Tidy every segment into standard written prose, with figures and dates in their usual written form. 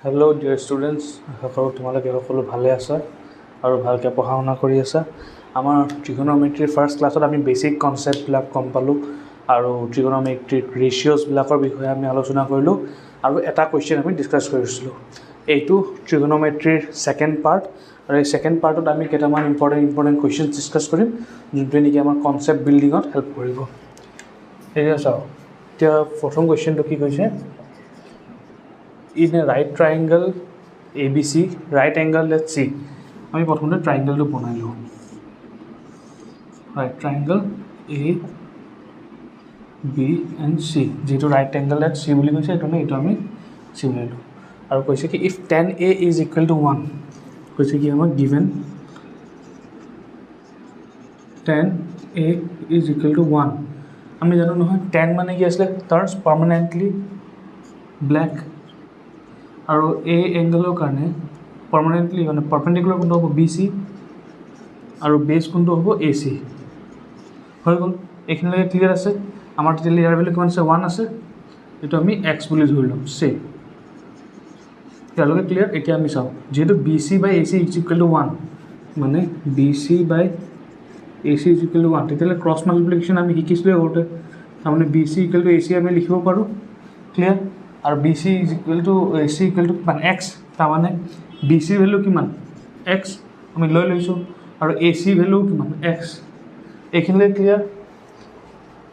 Hello' dear students, আশা কৰোঁ তোমালোকে সকলো ভালে আছা আৰু ভালকৈ পঢ়া শুনা কৰি আছা। আমাৰ ট্ৰিগন'মেট্ৰিৰ ফাৰ্ষ্ট ক্লাছত আমি বেছিক কনচেপ্টবিলাক গম পালোঁ আৰু ট্ৰিগন'মেট্ৰিক ৰেচিঅ'ছবিলাকৰ বিষয়ে আমি আলোচনা কৰিলোঁ আৰু এটা কুৱেশ্যন আমি ডিছকাছ কৰিছিলোঁ। এইটো ট্ৰিগন'মেট্ৰিৰ ছেকেণ্ড পাৰ্ট আৰু এই ছেকেণ্ড পাৰ্টত আমি কেইটামান ইম্পৰ্টেণ্ট কুৱেশ্যনছ ডিছকাছ কৰিম, যোনটোৱে নেকি আমাৰ কনচেপ্ট বিল্ডিঙত হেল্প কৰিব। এতিয়া চাওঁ, এতিয়া প্ৰথম কুৱেশ্যনটো কি কৈছে, in a right triangle ABC, right angle late C. আমি প্ৰথমতে ট্ৰাইংগলটো বনাই লওঁ। ৰাইট ট্ৰাইংগল ABC, যিটো ৰাইট এংগল লেট চি বুলি কৈছে, এইটো আমি চি বনাই লওঁ। আৰু কৈছে কি if 10A is equal to 1, কৈছে কি আমাক given 10A is equal to 1। আমি জানো নহয় 10 মানে কি আছিলে, টাৰ্চ পাৰ্মানেণ্টলি ব্লেক, আৰু এই এংগলৰ কাৰণে পাৰ্মানেণ্টলি মানে পাৰ্পেণ্ডিকুলাৰ কোনটো হ'ব BC আৰু বেছ কোনটো হ'ব AC। হৈ গ'ল, এইখিনিলৈকে ক্লিয়াৰ আছে। আমাৰ তেতিয়াহ'লে ইয়াৰ ভেলু কিমান আছে, 1 আছে, এইটো আমি X বুলি ধৰি ল'ম। চেম, ইয়ালৈকে ক্লিয়াৰ। এতিয়া আমি চাওঁ, যিহেতু BC by AC is equal to 1, মানে BC by AC is equal to 1, তেতিয়াহ'লে ক্ৰছ মাল্টিপ্লিকেশ্যন আমি শিকিছিলোঁ আগতে। তাৰমানে BC ইকুৱেল টু AC আমি লিখিব পাৰোঁ, ক্লিয়াৰ। আৰু BC is equal to AC equal to কিমান, X, তাৰমানে BCৰ ভেলু কিমান X আমি লৈ লৈছোঁ, আৰু AC ভেলু কিমান X। এইখিনিলৈকে ক্লিয়াৰ।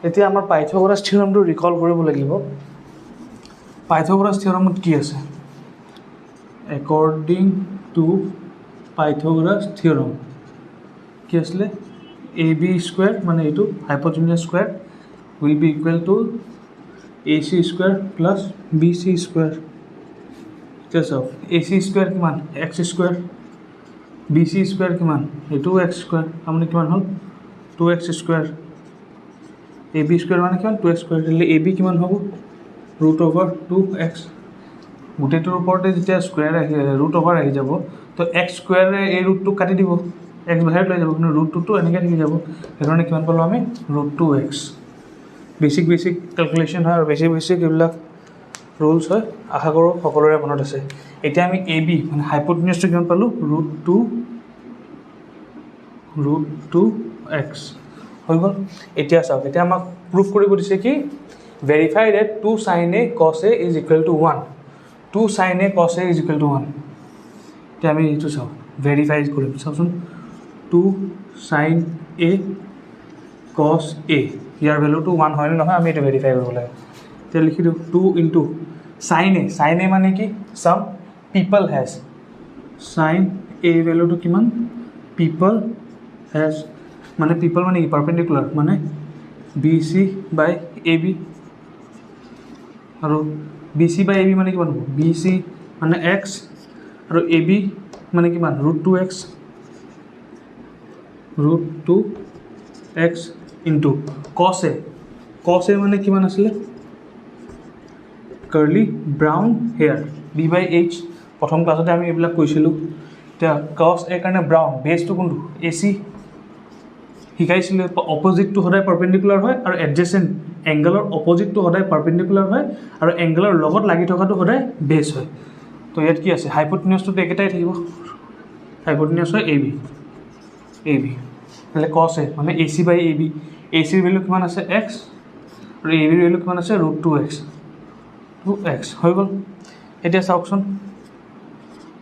এতিয়া আমাৰ পাইথাগোৰাছ থিয়ৰমটো ৰিকল কৰিব লাগিব। পাইথাগোৰাছ থিয়ৰমত কি আছে, একৰ্ডিং টু পাইথাগোৰাছ থিয়ৰম কি আছিলে, AB স্কুৱেৰ মানে এইটো hypotenuse square will be equal to AC square plus BC square. এতিয়া চাওক, AC স্কুৱেৰ কিমান X স্কুৱেৰ, BC স্কুৱেৰ কিমান এইটো X স্কুৱেৰ, তাৰমানে কিমান হ'ল 2X স্কুৱেৰ, AB স্কুৱেৰ মানে কিমান 2X স্কুৱেৰ। তেতিয়াহ'লে AB কিমান হ'ব √2X। গোটেইটোৰ ওপৰতে যেতিয়া স্কুৱেৰ ৰুট অভাৰ আহি যাব, তো X স্কুৱেৰে এই ৰুটটো কাটি দিব, X বাহিৰত লৈ যাব, কিন্তু ৰুটটো এনেকৈ থাকি যাব। সেইকাৰণে কিমান পালোঁ আমি √2X। বেছিক কেলকুলেশ্যন হয় আৰু বেছিক এইবিলাক ৰুলছ হয়, আশা কৰোঁ সকলোৰে মনত আছে। এতিয়া আমি AB মানে হাইপ'টেনিয়াছটো কিমান পালোঁ √2X হৈ গ'ল। এতিয়া চাওক, এতিয়া আমাক প্ৰুফ কৰিব দিছে কি verify that 2 sin A cos A is equal to 1, 2 sin A cos A is equal to 1। এতিয়া আমি এইটো চাওঁ, ভেৰিফাই কৰিম, চাওকচোন 2 sin A cos A, ইয়াৰ ভেলুটো 1 হয়নে নহয় আমি এইটো ভেৰিফাই কৰিব লাগে। এতিয়া লিখি দিওঁ 2 ইনটু sin A মানে কি চাম পিপল হেজ, sin A ভেলুটো কিমান পিপল হেজ, মানে পিপল মানে কি পাৰ্পেণ্ডিকুলাৰ, মানে BC বাই AB, আৰু BC বাই AB মানে কিমান হ'ব BC মানে X আৰু AB মানে কিমান √2X ইনটু cos A মানে কিমান আছিলে কাৰ্লি ব্ৰাউন হেয়াৰ B/H। প্ৰথম ক্লাছতে আমি এইবিলাক কৈছিলোঁ। এতিয়া cos A কাৰণে ব্ৰাউন, বেছটো কোনটো AC শিকাইছিলোঁ। অপজিটটো সদায় পাৰ্পেণ্ডিকুলাৰ হয় আৰু এডজেচেণ্ট এংগলৰ অপজিটটো সদায় পাৰ্পেণ্ডিকুলাৰ হয় আৰু এংগলৰ লগত লাগি থকাটো সদায় বেছ হয়। তো ইয়াত কি আছে, হাইপ'টেনিয়াছটো একেটাই থাকিব, হাইপ'টেনিয়াছ হয় AB। তাহলে cos A মানে AC বাই AB, ACৰ ভেলু কিমান আছে X আৰু ABৰ ভেলু কিমান আছে √2X হৈ গ'ল। এতিয়া চাওকচোন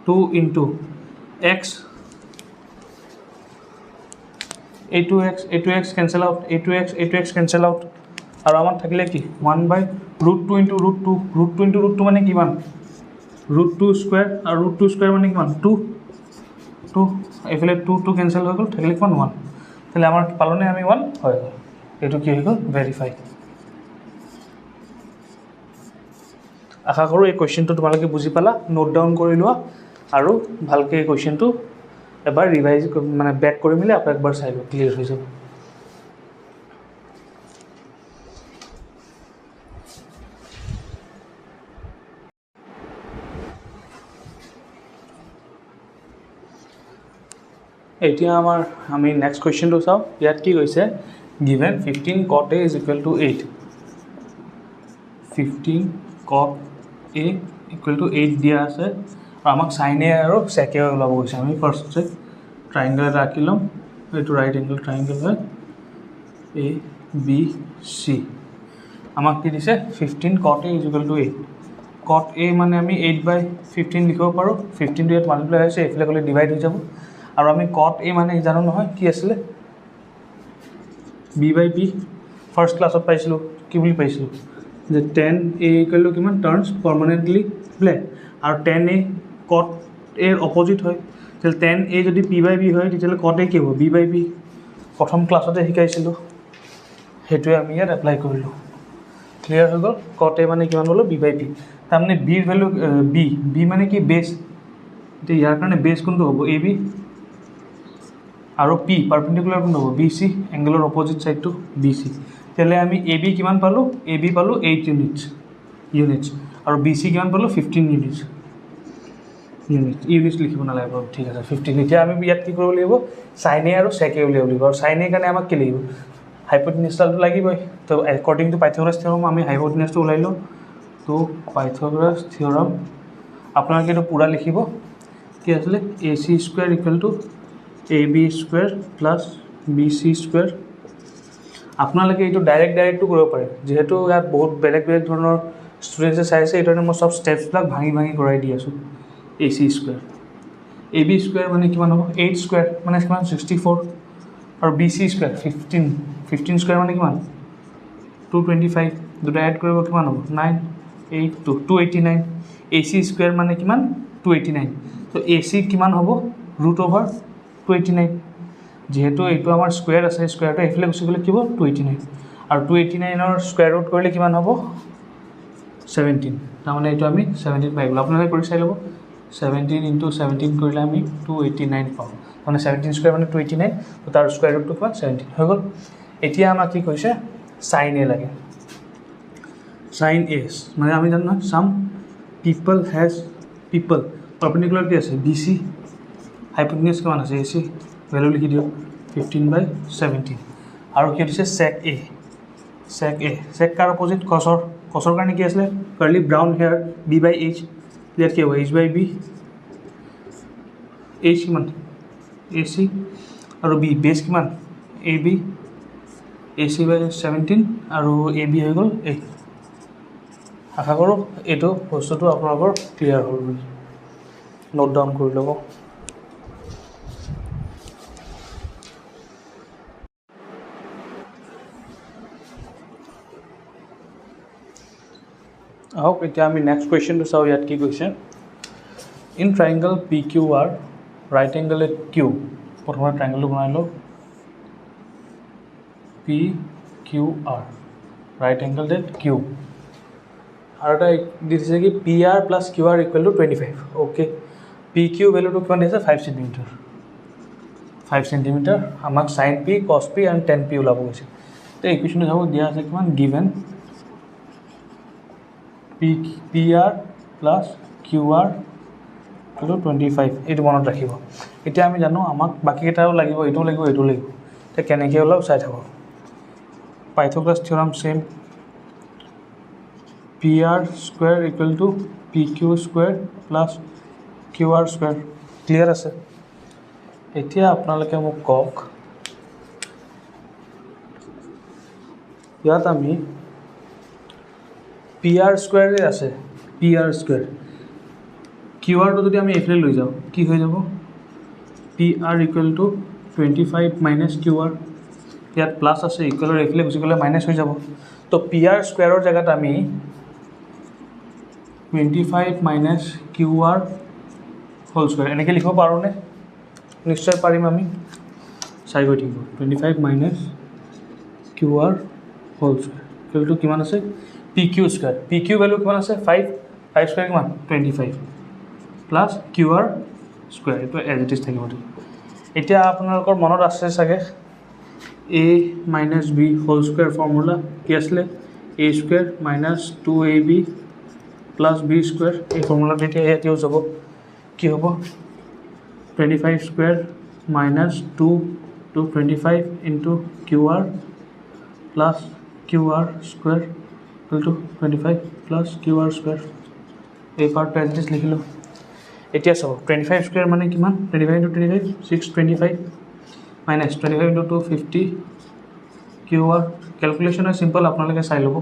2 ইনটু X, এইটো X কেঞ্চেল আউট, এইটো X কেঞ্চেল আউট, আৰু আমাৰ থাকিলে কি 1/√2 ইনটু √2 মানে কিমান √2 স্কুৱেৰ, আৰু √2 স্কুৱেৰ মানে কিমান 2, এইফালে 2 কেঞ্চেল হৈ গ'ল, থাকিলে কিমান 1। তাহলে আমাৰ পালোনে আমি 1 হৈ গ'ল। এইটো কি হৈ গ'ল ভেৰিফাই। আশা কৰোঁ এই কুৱেশ্যনটো তোমালোকে বুজি পালা, নোট ডাউন কৰি লোৱা আৰু ভালকৈ এই কুৱেশ্যনটো এবাৰ ৰিভাইজ মানে বেক কৰি মেলি আকৌ একবাৰ চাই লোৱা, ক্লিয়াৰ হৈ যাব। এতিয়া আমি নেক্সট কুৱেশ্যনটো চাওঁ। ইয়াত কি কৈছে, given 15 cot A is equal two 8, 15 cot A equal to 8 দিয়া আছে আৰু আমাক সাইন এ আৰু sec a ওলাব গৈছে আমি ফাৰ্ষ্টতে ট্ৰাইংগল এটা আঁকি ল'ম এইটো ৰাইট এংগল ট্ৰাইংগল হয় এ বি চি আমাক কি দিছে 15 cot a equal to 8 cot a মানে আমি 8/15 লিখিব পাৰোঁ 15 টো ইয়াত মাল্টিপ্লাই হৈছে এইফালে গ'লে ডিভাইড হৈ যাব আৰু আমি cot a মানে জানো নহয় কি আছিলে b/p ফাৰ্ষ্ট ক্লাছত পাইছিলোঁ কি বুলি পাইছিলোঁ যে tan a ইকুৱেল টু কিমান টাৰ্নছ পাৰ্মানেণ্টলি ব্লেক আৰু tan a cot a opposite হয় তেতিয়াহ'লে tan a যদি p/b হয় তেতিয়াহ'লে cot a কি হ'ব b/p প্ৰথম ক্লাছতে শিকাইছিলোঁ সেইটোৱে আমি ইয়াত এপ্লাই কৰিলোঁ ক্লিয়াৰ হৈ গ'ল cot a মানে কিমান হ'লো b/p তাৰমানে বিৰ ভেলু বি মানে কি বেছ এতিয়া ইয়াৰ কাৰণে বেছ কোনটো হ'ব এ বি আৰু পি পাৰ্পেণ্ডিকুলাৰ কোনটো হ'ব বি চি এংগেলৰ অপজিট ছাইডটো বি চি তেতিয়াহ'লে আমি এ বি কিমান পালোঁ এ বি পালোঁ 8 ইউনিটছ আৰু বি চি কিমান পালোঁ 15 ইউনিটছ লিখিব নালাগে বাৰু ঠিক আছে 15 এতিয়া আমি ইয়াত কি কৰিব লাগিব সাইন এ আৰু sec a উলিয়াব লাগিব আৰু সাইন এ কাৰণে আমাক কি লাগিব হাইপোটেনিউছটো লাগিবই তো একৰ্ডিং টু পাইথাগোৰাছ থিয়ৰম আমি হাইপোটেনিউছটো ওলাই লওঁ তো পাইথাগোৰাছ থিয়ৰম আপোনালোকে এইটো পূৰা লিখিব কি আছিলে A C square equal to A B square plus B C square আপোনালোকে এইটো ডাইৰেক্টটো কৰিব পাৰে যিহেতু ইয়াত বহুত বেলেগ ধৰণৰ ষ্টুডেণ্টছে চাইছে এইটো মই চব ষ্টেপছবিলাক ভাঙি কৰাই দি আছোঁ এ চি স্কুৱেৰ এ বি স্কুৱেৰ মানে কিমান হ'ব 8 স্কুৱেৰ মানে কিমান 64 আৰু বি চি স্কুৱেৰ 15 স্কুৱেৰ মানে কিমান 225 দুটা এড কৰিব কিমান হ'ব 9 8 289 এ চি স্কুৱেৰ মানে কিমান 289 তো এ চি কিমান হ'ব √289 যেহেতু এইটো আমাৰ স্কুৱেৰ আছে স্কুৱেৰটো এইফালে গুচি গ'লে কি হ'ব 289 আৰু 289ৰ স্কুৱেৰ ৰুট কৰিলে কিমান হ'ব 17 তাৰমানে এইটো আমি 17 পাই গ'লোঁ আপোনালোকে কৰি চাই ল'ব 17 × 17 কৰিলে আমি 289 পাওঁ মানে 17 স্কুৱেৰ মানে 289 তো তাৰ স্কুৱেৰ ৰুটটো কিমান 17 হৈ গ'ল এতিয়া আমাক কি কৈছে সাইন এ লাগে সাইন এ মানে আমি জানো নহয় সাম পিপল পাৰ্পেণ্ডিকুলাৰ কি আছে বি চি হাইপোটেনিউছ কিমান আছে এ চি ভেলু লিখি দিয়ক 15/17 আৰু কি দিছে sec কাৰ অপজিট কছৰ কাৰণে কি আছিলে কাৰ্লি ব্ৰাউন হেয়াৰ b/h ইয়াত কি হ'ব h/b h কিমান এ চি আৰু বি বেছ কিমান এ বি AC/17 আৰু এ বি হৈ গ'ল 8 আশা কৰোঁ এইটো বস্তুটো আপোনালোকৰ ক্লিয়াৰ হ'ল বুলি নোট ডাউন কৰি ল'ব আহক এতিয়া আমি নেক্সট কুৱেশ্যনটো চাওঁ ইয়াত কি কৈছে in triangle P Q R right angle at Q প্ৰথমে ট্ৰাইংগলটো বনাই লওঁ P Q R right angle at Q আৰু এটা দি দিছে কি P R plus Q R equal to 25 okay P Q ভেলুটো কিমান দিছে 5 চেণ্টিমিটাৰ আমাক sine P cos P and tan P ওলাব গৈছে তো এই কুৱেশ্যনটো চাব দিয়া আছে কিমান given P R plus Q R 25 এইটো মনত ৰাখিব এতিয়া আমি জানো আমাক বাকীকেইটাও লাগিব এইটো লাগিব এতিয়া কেনেকৈ ওলাব চাই থাকক Pythagoras theorem same P R square equal to P Q square plus Q R square clear আছে এতিয়া আপোনালোকে মোক কওক ইয়াত আমি পি আৰ স্কুৱেৰ আছে পি আৰ স্কুৱেৰ কিউ আৰটো যদি আমি এইফালে লৈ যাওঁ কি হৈ যাব P R equal to 25 minus Q R ইয়াত প্লাছ আছে ইকুৱেলৰ এইফালে গুচি গ'লে মাইনাছ হৈ যাব তো পি আৰ স্কুৱেৰৰ জেগাত আমি 25 minus Q R whole square এনেকৈ লিখিব পাৰোঁনে নিশ্চয় পাৰিম আমি চাই গৈ থাকিব 25 minus Q R whole square ইকুৱেলটো কিমান আছে P Q square P Q value কিমান আছে 5 স্কুৱেৰ কিমান 25 প্লাছ কিউ আৰ স্কুৱেৰ এইটো এজ ইট ইজ থাকিব এতিয়া আপোনালোকৰ মনত আছে চাগে A minus B whole square formula কি আছিলে A square minus 2ab plus B square এই ফৰ্মুলাটো এতিয়া ইয়াত ইউজ হ'ব কি হ'ব 25 square minus 225 into Q R plus Q R square equal to 25 plus Q R square এই পাৰ্টটো এজ ইট ইজ লিখিলোঁ এতিয়া চাব 25 স্কুৱেৰ মানে কিমান 25 into 25 625 minus 25 into 250 q r calculation হয় চিম্পল আপোনালোকে চাই ল'ব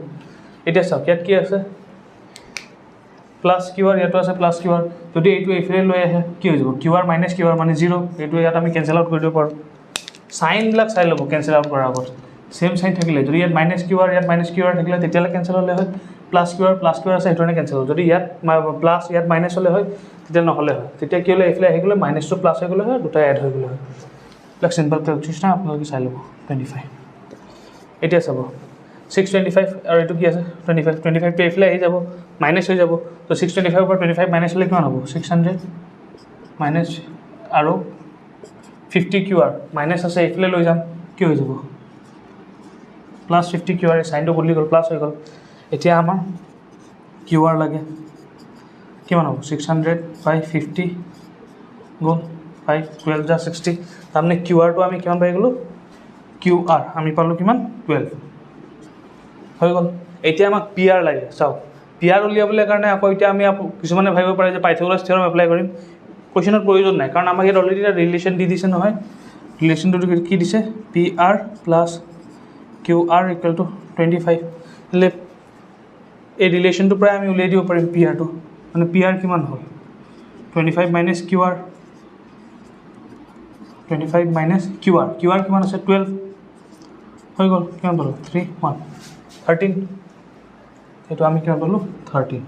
এতিয়া চাওক ইয়াত কি আছে প্লাছ কিউ আৰ ইয়াতো আছে প্লাছ কিউ আৰ যদি এইটো এইফালে লৈ আহে কি হৈ যাব q r minus Q r মানে 0 এইটো ইয়াত আমি কেঞ্চেল আউট কৰি দিব পাৰোঁ চাইনবিলাক চাই ল'ব কেঞ্চেল আউট কৰাৰ আগত সেম চাইন থাকিলে যদি ইয়াত মাইনাছ কিউ আৰ ইয়াত মাইনাছ কিউ আৰ থাকিলে তেতিয়াহ'লে কেঞ্চেল হ'লে হয় প্লাছ কিউ আৰ আছে সেইটো কাৰণে কেঞ্চেল হ'ব যদি ইয়াত প্লাছ ইয়াত মাইনাছ হ'লে হয় তেতিয়া নহ'লে হয় তেতিয়া কি হ'লে এইফালে আহি গ'লে মাইনাছটো প্লাছ হৈ গ'লে হয় দুটাই এড হৈ গ'লে হয় এইবিলাক চিম্পল কেলকুলেশ্যন আপোনালোকে চাই ল'ব 25 এতিয়া চাব 625 আৰু এইটো কি আছে 25 টো এইফালে আহি যাব মাইনাছ হৈ যাব তো 625 পৰা 25 মাইনাছ হ'লে কিমান হ'ব 600 মাইনাছ আৰু 50 কিউ আৰ মাইনাছ আছে এইফালে লৈ যাম কি হৈ যাব প্লাছ 50 কিউ আৰ চাইনটো বদলি গ'ল প্লাছ হৈ গ'ল এতিয়া আমাৰ কিউ আৰ লাগে কিমান হ'ব 600 বাই 50 গ'ল 5 12 যা 60 তাৰমানে কিউ আৰটো আমি কিমান পাই গ'লোঁ কিউ আৰ আমি পালোঁ কিমান 12 হৈ গ'ল এতিয়া আমাক পি আৰ লাগে চাওক পি আৰ উলিয়াবলৈ কাৰণে আকৌ এতিয়া আমি কিছুমানে ভাবিব পাৰে যে পাইথাগোৰাছ থিয়ৰম এপ্লাই কৰিম কুৱেশ্যনত প্ৰয়োজন নাই কাৰণ আমাক ইয়াত অলৰেডি এটা ৰিলেশ্যন দি দিছে নহয় ৰিলেশ্যনটো কি দিছে p R plus Q R equal to 25 হ'লে এই ৰিলেশ্যনটোৰ পৰাই আমি উলিয়াই দিব পাৰিম পি আৰটো মানে পি আৰ কিমান হ'ল 25 minus Q R 25 minus Q r কিমান আছে 12 হৈ গ'ল কিমান পালোঁ 3 1 13 এইটো আমি কিমান পালোঁ 13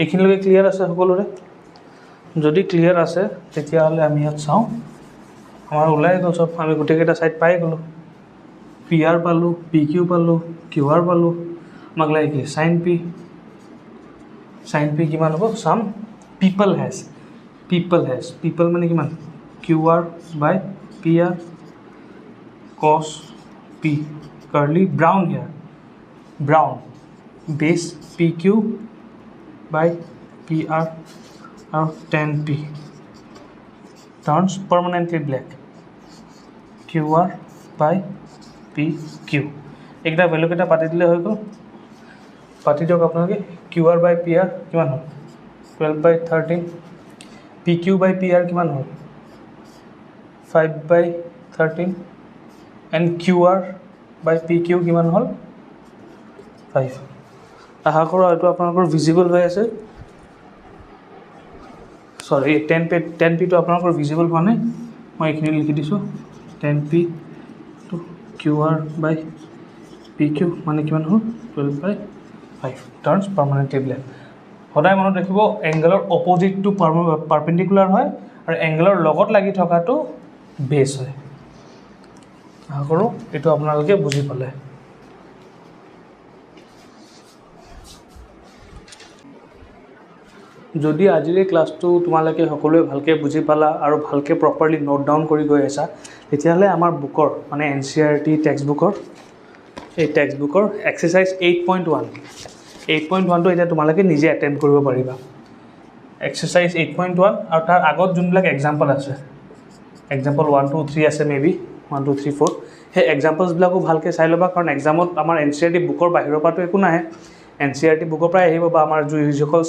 এইখিনিলৈকে ক্লিয়াৰ আছে সকলোৰে যদি ক্লিয়াৰ আছে তেতিয়াহ'লে আমি ইয়াত চাওঁ আমাৰ ওলাই গ'ল চব আমি গোটেইকেইটা ছাইড পাই গ'লোঁ পি আৰ পালোঁ পি কিউ পালোঁ কিউ আৰ পালোঁ আমাক লাগে কি চাইন পি কিমান হ'ব চাম পিপল হেজ মানে কিমান Q R by P R cos P curly brown hair brown base P Q by P R আৰু 10 P turns permanently black Q R by P Q এইকেইটা ভেলুকেইটা পাতি দিলে হৈ গ'ল পাতি দিয়ক আপোনালোকে Q R by P R কিমান হ'ল 12 by 13 P Q by P R কিমান হ'ল 5 by 13 and Q R by P Q কিমান হ'ল 5 আশা কৰোঁ এইটো আপোনালোকৰ ভিজিবল হৈ আছে চৰি 10 পিটো আপোনালোকৰ ভিজিবল হোৱা নাই মই এইখিনি লিখি দিছোঁ 10 P two Q R by P Q মানে কিমান হ'ল 12 বাই 5 টাৰ্নছ পাৰ্মানেণ্টলি ব্লেক সদায় মনত ৰাখিব এংগেলৰ অপজিটটো পাৰ্পেণ্ডিকুলাৰ হয় আৰু এংগেলৰ লগত লাগি থকাটো বেছ হয় আশা কৰোঁ এইটো আপোনালোকে বুজি পালে যদি আজিৰ এই ক্লাছটো তোমালোকে সকলোৱে ভালকৈ বুজি পালা আৰু ভালকৈ প্ৰপাৰলি নোট ডাউন কৰি গৈ আছা তেতিয়াহ'লে আমাৰ বুকৰ মানে NCERT এই টেক্সট বুকৰ এক্সাৰচাইজ 8.1টো এতিয়া তোমালোকে নিজে এটেম্প কৰিব পাৰিবা এক্সাৰচাইজ 8.1 আৰু তাৰ আগত যোনবিলাক এক্সাম্পল আছে এক্সাম্পল 1 2 3 আছে মেবি 1 2 3 4 সেই এক্সাম্পলছবিলাকো ভালকৈ চাই ল'বা কাৰণ এক্সামত আমাৰ NCERT বুকৰ বাহিৰৰ পৰাতো একো নাহে NCERT বুকৰ পৰাই আহিব বা আমাৰ যিসকল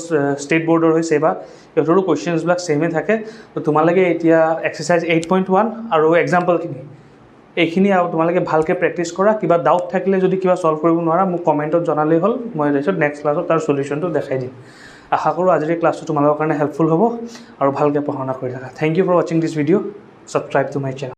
ষ্টেট বৰ্ডৰ হৈছে বা সিহঁতৰো কুৱেশ্যনছবিলাক ছেমে থাকে তো তোমালোকে এতিয়া এক্সাৰচাইজ 8.1 আৰু এক্সাম্পলখিনি এইখিনি আৰু তোমালোকে ভালকৈ প্ৰেক্টিছ কৰা কিবা ডাউট থাকিলে যদি কিবা ছল্ভ কৰিব নোৱাৰা মোক কমেণ্টত জনালেই হ'ল মই তাৰপিছত নেক্সট ক্লাছত তাৰ চলিউশ্যনটো দেখাই দিম আশা কৰোঁ আজিৰ এই ক্লাছটো তোমালোকৰ কাৰণে হেল্পফুল হ'ব আৰু ভালকৈ পঢ়া শুনা কৰি থাকা থেংক ইউ ফৰ ৱাচিং this video' subscribe to my channel